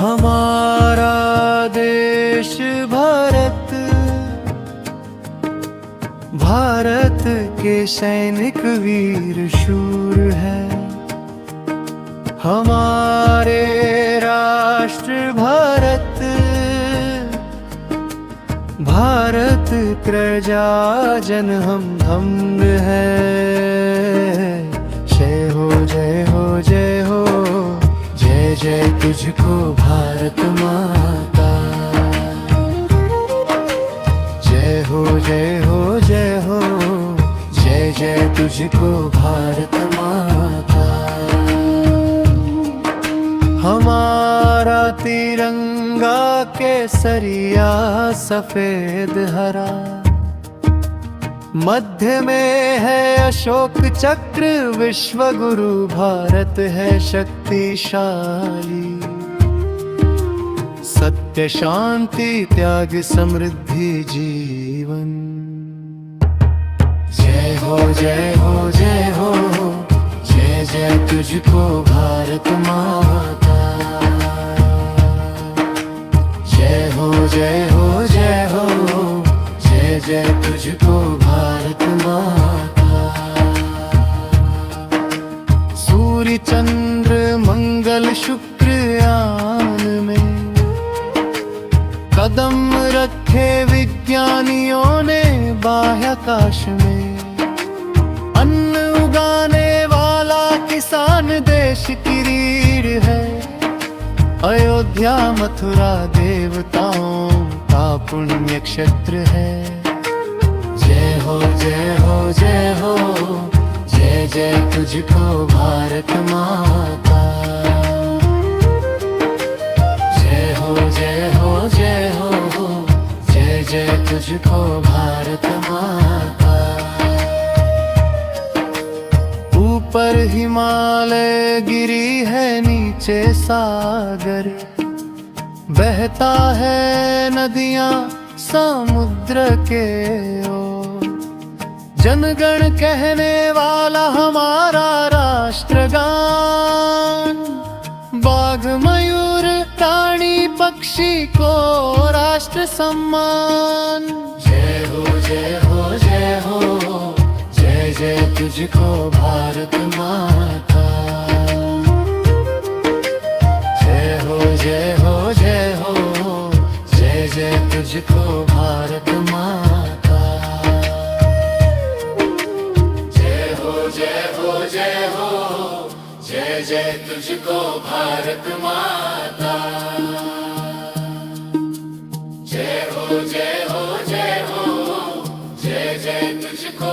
हमारा देश भारत, भारत के सैनिक वीर शूर है। हमारे राष्ट्र भारत, भारत प्रजा जन हम धम्म है। जय हो जय हो जय हो, जय जय तुझको भारत माता। जय हो जय हो जय हो, जय जय तुझको भारत माता। हमारा तिरंगा केसरिया सफेद हरा, मध्य में है अशोक चक्र, विश्व गुरु भारत है शक्तिशाली। सत्य शांति त्याग समृद्धि जीवन। जय हो जय हो जय हो, जय जय तुझको भारत माता। जय हो जय हो जय हो, जय जय तुझको भारत माता। सूर्य चंद्र मंगल शुक्रयान में कदम रखे विज्ञानियों ने बाह्याकाश में। अन्न उगाने वाला किसान देश की रीढ़ है। अयोध्या मथुरा देवताओं का पुण्य क्षेत्र है। जय हो जय हो जय हो, जय जय तुझको भारत माता। जय हो जय हो जय हो, जय जय तुझको भारत माता। ऊपर हिमालय गिरी है, नीचे सागर, बहता है नदियां समुद्र के ओर। जनगण कहने वाला हमारा राष्ट्रगान, बाघ मयूर प्राणी पक्षी को राष्ट्र सम्मान। जय हो जय हो जय हो, जय जय तुझको भारत माता। जय हो जय हो जय हो, जय जय तुझको भारत माता। जय हो जय हो जय हो, जय जय तुझको भारत माता। जय हो जय हो जय हो, जय जय तुझको।